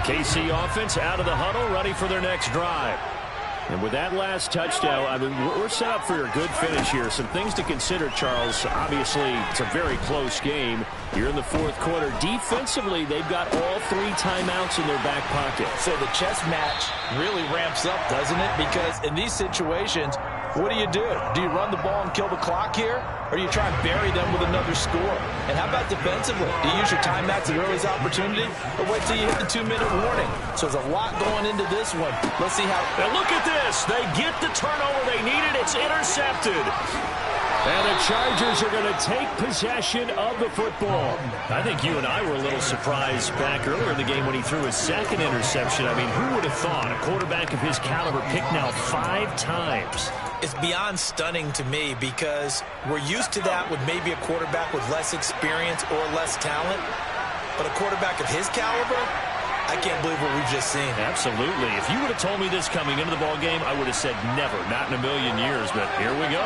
KC offense out of the huddle, ready for their next drive. And with that last touchdown, I mean, we're set up for a good finish here. Some things to consider, Charles. Obviously, it's a very close game. You're in the 4th quarter. Defensively, they've got all 3 timeouts in their back pocket. So the chess match really ramps up, doesn't it? Because in these situations, What do? Do you run the ball and kill the clock here? Or do you try and bury them with another score? And how about defensively? Do you use your timeouts at earliest opportunity? Or wait till you hit the 2-minute warning? So there's a lot going into this one. Let's see how... And look at this. They get the turnover they needed. It's intercepted. And the Chargers are going to take possession of the football. I think you and I were a little surprised back earlier in the game when he threw his second interception. I mean, who would have thought a quarterback of his caliber picked now 5 times? It's beyond stunning to me because we're used to that with maybe a quarterback with less experience or less talent. But a quarterback of his caliber, I can't believe what we've just seen. Absolutely. If you would have told me this coming into the ball game, I would have said never, not in a million years. But here we go.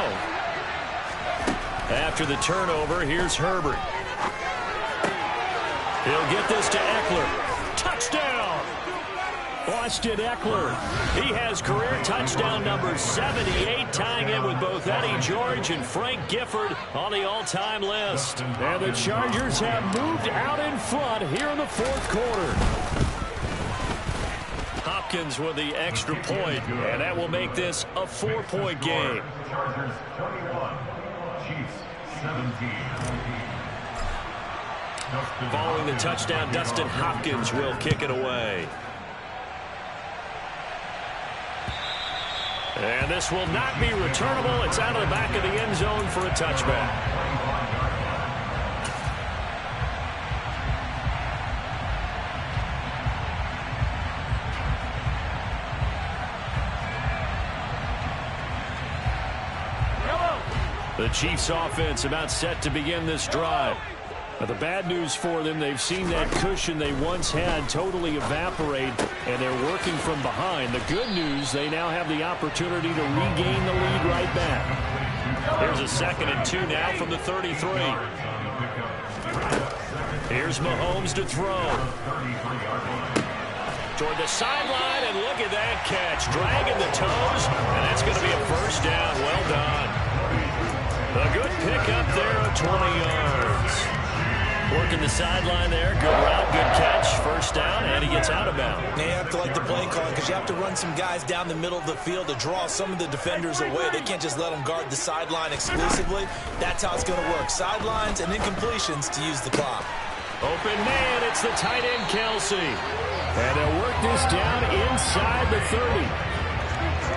After the turnover, here's Herbert. He'll get this to Eckler. Touchdown! Austin Eckler. He has career touchdown number 78, tying in with both Eddie George and Frank Gifford on the all-time list. And the Chargers have moved out in front here in the fourth quarter. Hopkins with the extra point, and that will make this a 4-point game. Chargers 21, Chiefs 17. Following the touchdown, Dustin Hopkins will kick it away. And this will not be returnable. It's out of the back of the end zone for a touchback. The Chiefs offense about set to begin this drive. Now, the bad news for them, they've seen that cushion they once had totally evaporate, and they're working from behind. The good news, they now have the opportunity to regain the lead right back. Here's a 2nd and 2 now from the 33. Here's Mahomes to throw. Toward the sideline, and look at that catch. Dragging the toes, and that's going to be a first down. Well done. A good pickup there of 20 yards. Working the sideline there. Good route, good catch. First down, and he gets out of bounds. Now you have to like the play call because you have to run some guys down the middle of the field to draw some of the defenders away. They can't just let them guard the sideline exclusively. That's how it's going to work. Sidelines and incompletions to use the clock. Open man, it's the tight end, Kelsey. And they'll work this down inside the 30.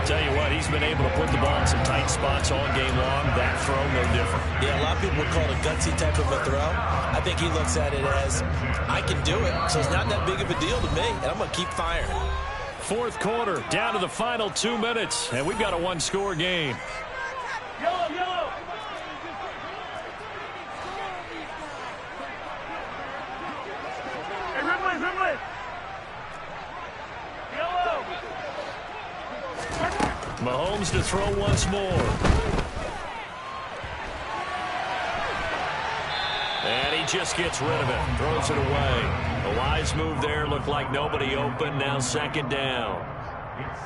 Tell you what, he's been able to put the ball in some tight spots all game long. That throw, no different. Yeah, a lot of people would call it a gutsy type of a throw. I think he looks at it as, I can do it, so it's not that big of a deal to me, and I'm going to keep firing. Fourth quarter, down to the final 2 minutes, and we've got a one-score game. Yellow, yellow. Hey, Ridley. Yellow. Mahomes to throw once more. And he just gets rid of it. Throws it away. A wise move there. Looked like nobody open. Now 2nd down.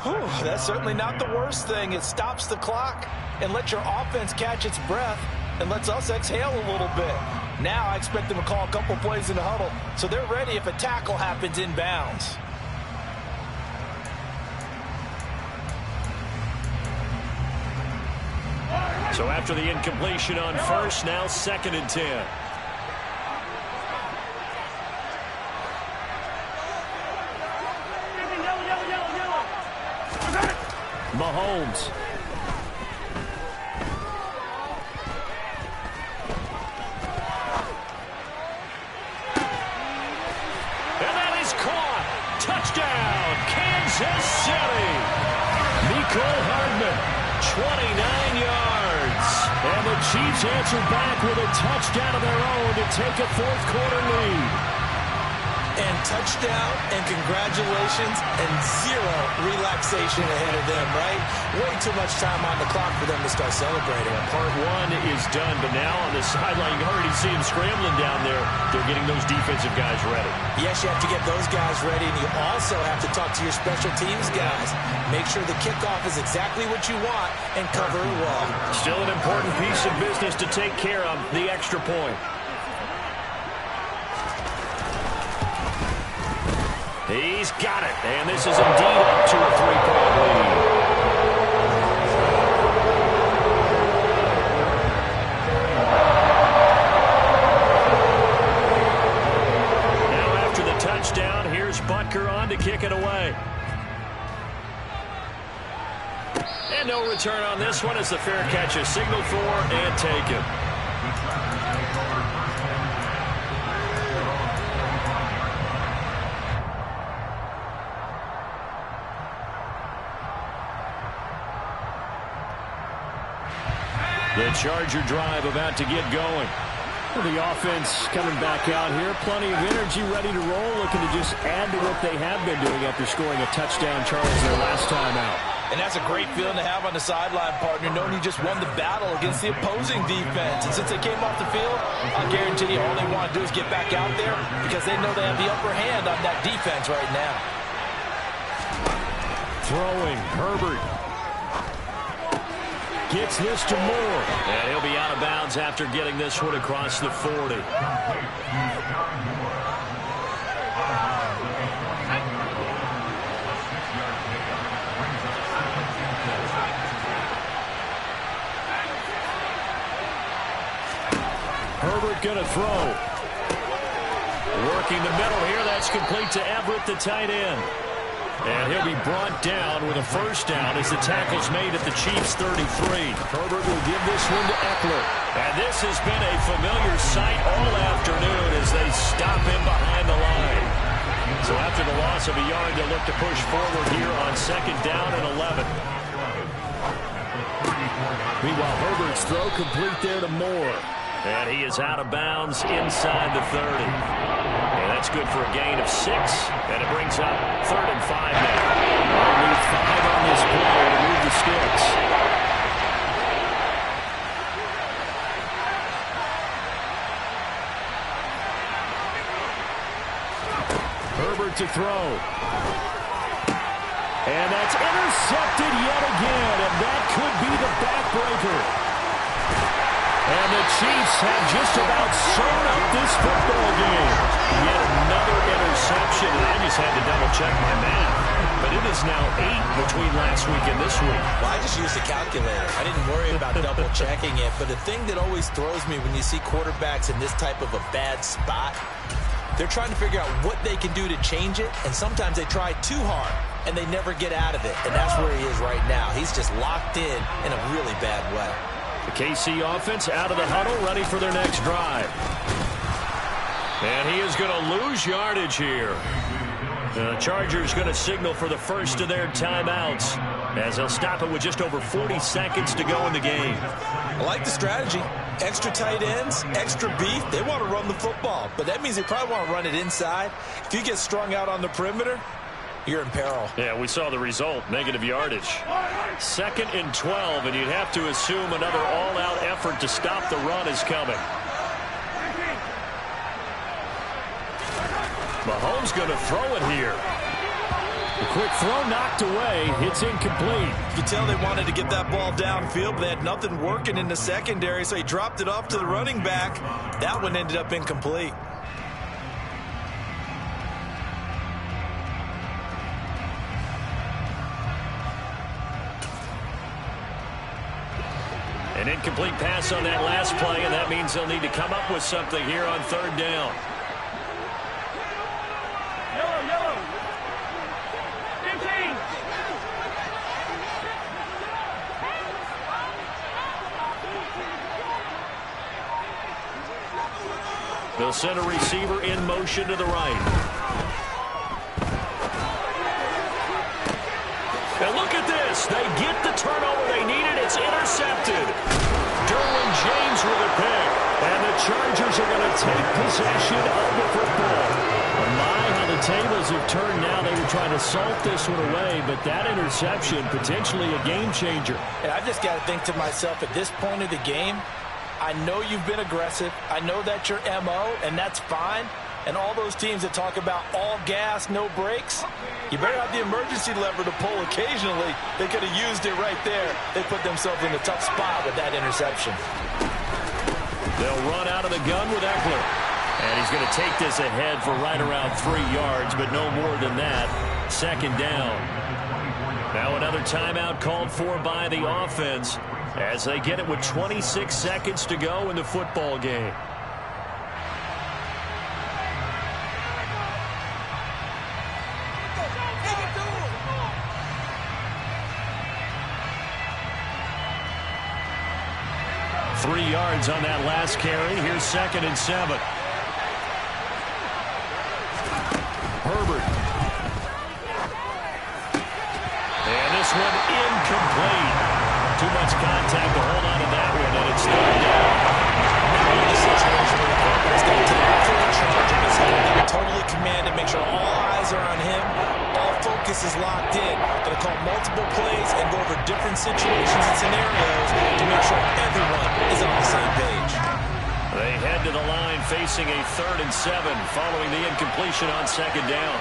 Whew, that's certainly not the worst thing. It stops the clock and lets your offense catch its breath and lets us exhale a little bit. Now I expect them to call a couple plays in the huddle so they're ready if a tackle happens inbounds. So after the incompletion on first, now 2nd and 10. Mahomes. And that is caught. Touchdown, Kansas City. Mecole Hardman, 29 yards. And the Chiefs answer back with a touchdown of their own to take a fourth quarter lead. And touchdown and congratulations and zero relaxation ahead of them, right? Way too much time on the clock for them to start celebrating. Part one is done, but now on the sideline, you already see them scrambling down there. They're getting those defensive guys ready. Yes, you have to get those guys ready, and you also have to talk to your special teams guys. Make sure the kickoff is exactly what you want and cover it well. Still an important piece of business to take care of, the extra point. He's got it, and this is indeed up to a 3-point lead. kick it away. And no return on this one as the fair catch is signaled for and taken. The Charger drive about to get going. Well, the offense coming back out here. Plenty of energy, ready to roll, looking to just add to what they have been doing after scoring a touchdown, Charles, their last time out. And that's a great feeling to have on the sideline, partner, knowing you just won the battle against the opposing defense. And since they came off the field, I guarantee you all they want to do is get back out there because they know they have the upper hand on that defense right now. Throwing, Herbert. Gets this to Moore. And he'll be out of bounds after getting this one across the 40. Herbert going to throw. Working the middle here. That's complete to Everett, the tight end. And he'll be brought down with a first down as the tackle's made at the Chiefs' 33. Herbert will give this one to Eckler. And this has been a familiar sight all afternoon as they stop him behind the line. So after the loss of a yard, they'll look to push forward here on second down and 11. Meanwhile, Herbert's throw complete there to Moore. And he is out of bounds inside the 30. And that's good for a gain of 6. And it brings up 3rd and 5 now. Only 5 on this play to move the sticks. Herbert to throw. And that's intercepted yet again. And that could be the backbreaker. And the Chiefs have just about sewn up this football game. Yet another interception. And I just had to double-check my math. But it is now 8 between last week and this week. Well, I just used a calculator. I didn't worry about double-checking it. But the thing that always throws me when you see quarterbacks in this type of a bad spot, they're trying to figure out what they can do to change it. And sometimes they try too hard, and they never get out of it. And that's where he is right now. He's just locked in a really bad way. The KC offense out of the huddle, ready for their next drive. And he is going to lose yardage here. The Chargers going to signal for the first of their timeouts as they'll stop it with just over 40 seconds to go in the game. I like the strategy. Extra tight ends, extra beef. They want to run the football, but that means they probably want to run it inside. If you get strung out on the perimeter, you're in peril. Yeah, we saw the result, negative yardage. 2nd and 12, and you'd have to assume another all-out effort to stop the run is coming. Mahomes going to throw it here. A quick throw knocked away. It's incomplete. You can tell they wanted to get that ball downfield, but they had nothing working in the secondary, so he dropped it off to the running back. That one ended up incomplete. An incomplete pass on that last play, and that means they'll need to come up with something here on 3rd down. Yellow. 15. They'll send a receiver in motion to the right. And look at this. They get the turnover they needed. It's intercepted. Derwin James with a pick. And the Chargers are going to take possession of the football. My, how the tables have turned now. They were trying to salt this one away, but that interception, potentially a game changer. And I just got to think to myself, at this point of the game, I know you've been aggressive. I know that's your MO, and that's fine. And all those teams that talk about all gas, no brakes, you better have the emergency lever to pull occasionally. They could have used it right there. They put themselves in a tough spot with that interception. They'll run out of the gun with Eckler. And he's going to take this ahead for right around 3 yards, but no more than that. 2nd down. Now another timeout called for by the offense as they get it with 26 seconds to go in the football game. 3 yards on that last carry. Here's 2nd and 7. Herbert. And this one incomplete. Too much contact to hold on to that one, and it's 3rd down. Now in the situation where the quarterback's got to take full charge of his head. Got to totally command it, make sure all eyes are on him. All focus is locked in. Going to call multiple plays and go over different situations and scenarios to make sure everyone is on the same page. They head to the line facing a 3rd and 7 following the incompletion on 2nd down.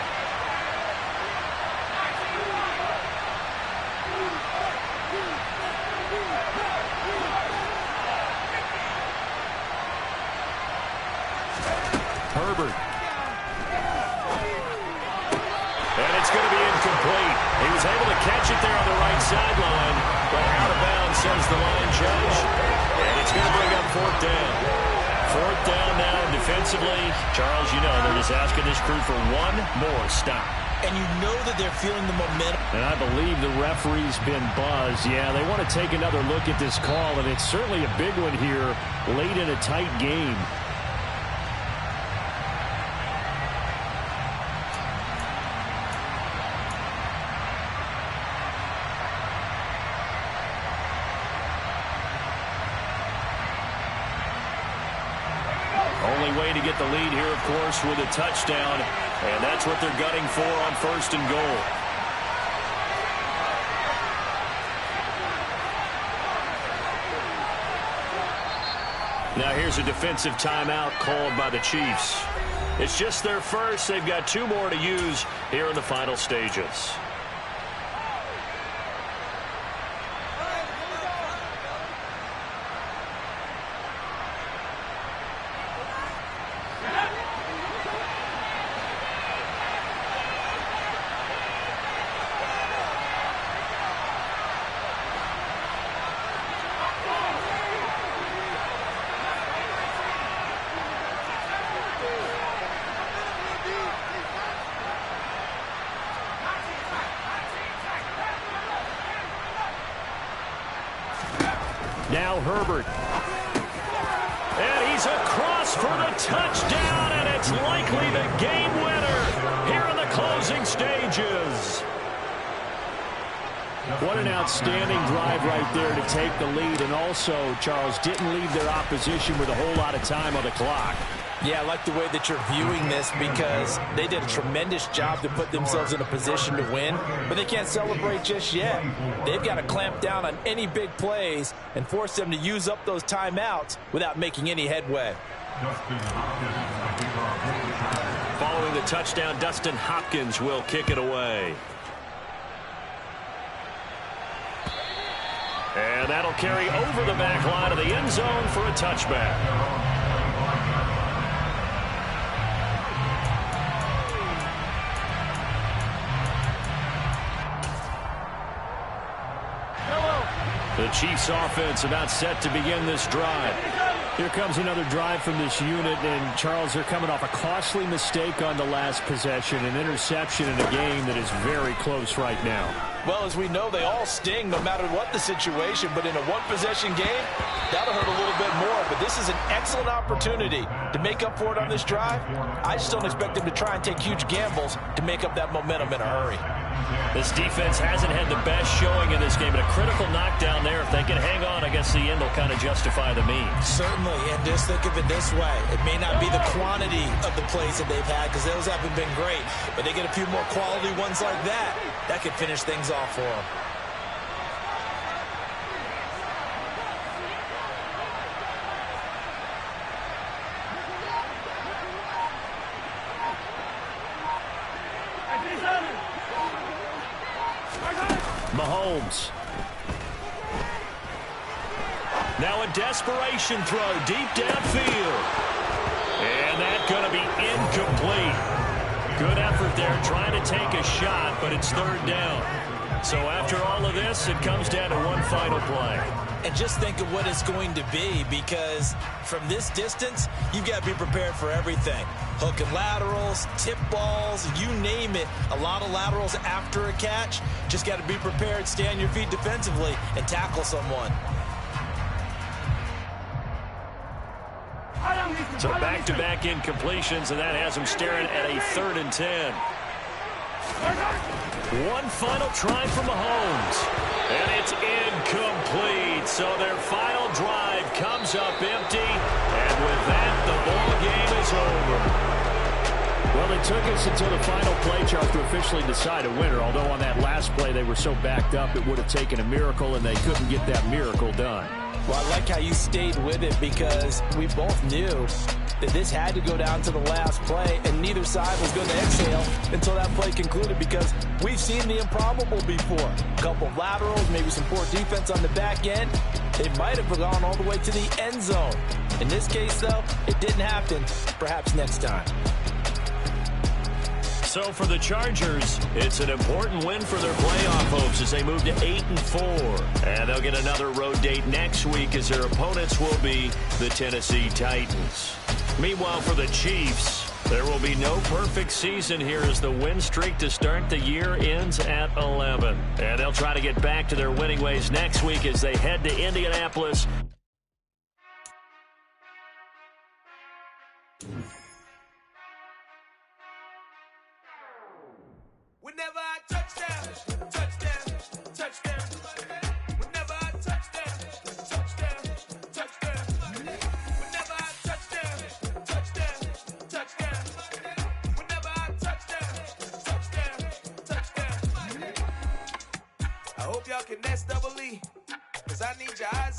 Herbert. And it's going to be incomplete. He was able to catch it there on the right sideline, but out of bounds, says the line judge. And it's going to bring up 4th down. 4th down now defensively. Charles, you know, they're just asking this crew for one more stop. And you know that they're feeling the momentum. And I believe the referee's been buzzed. Yeah, they want to take another look at this call, and it's certainly a big one here late in a tight game. Only way to get the lead here, of course, with a touchdown, and that's what they're gunning for on 1st and goal. Now here's a defensive timeout called by the Chiefs. It's just their first. They've got 2 more to use here in the final stages. Now Herbert. And he's across for the touchdown, and it's likely the game winner here in the closing stages. What an outstanding drive right there to take the lead, and also, Charles, didn't leave their opposition with a whole lot of time on the clock. Yeah, I like the way that you're viewing this because they did a tremendous job to put themselves in a position to win, but they can't celebrate just yet. They've got to clamp down on any big plays and force them to use up those timeouts without making any headway. Following the touchdown, Dustin Hopkins will kick it away. And that'll carry over the back line of the end zone for a touchback. The Chiefs offense about set to begin this drive. Here comes another drive from this unit, and Charles, they're coming off a costly mistake on the last possession, an interception in a game that is very close right now. Well, as we know, they all sting no matter what the situation, but in a one-possession game, that'll hurt a little bit more. But this is an excellent opportunity to make up for it on this drive. I just don't expect them to try and take huge gambles to make up that momentum in a hurry. This defense hasn't had the best showing in this game, but a critical knockdown there. If they can hang on, I guess the end will kind of justify the means. Certainly, and just think of it this way. It may not be the quantity of the plays that they've had because those haven't been great, but they get a few more quality ones like that. That could finish things off for them. Mahomes. Now a desperation throw deep downfield. And that's going to be incomplete. Good effort there trying to take a shot, but it's 3rd down. So after all of this, it comes down to one final play. And just think of what it's going to be, because from this distance, you've got to be prepared for everything. Hook and laterals, tip balls, you name it. A lot of laterals after a catch. Just got to be prepared, stay on your feet defensively, and tackle someone. So back-to-back incompletions, and that has them staring at a 3rd and 10. One final try for Mahomes, and it's incomplete. So their final drive comes up empty, and with that, the ball game is over. Well, it took us until the final play, Charles, to officially decide a winner, although on that last play they were so backed up it would have taken a miracle, and they couldn't get that miracle done. Well, I like how you stayed with it because we both knew that this had to go down to the last play, and neither side was going to exhale until that play concluded because we've seen the improbable before. A couple of laterals, maybe some poor defense on the back end. They might have gone all the way to the end zone. In this case, though, it didn't happen. Perhaps next time. So for the Chargers, it's an important win for their playoff hopes as they move to 8-4. And they'll get another road date next week as their opponents will be the Tennessee Titans. Meanwhile, for the Chiefs, there will be no perfect season here as the win streak to start the year ends at 11. And they'll try to get back to their winning ways next week as they head to Indianapolis. Whenever I touchdown, touchdown, touchdown. Whenever I touchdown, touchdown, touchdown. Whenever I touchdown, touchdown, touchdown. Whenever I touchdown, touchdown, touchdown. I hope y'all can nest double E, 'cause I need your eyes.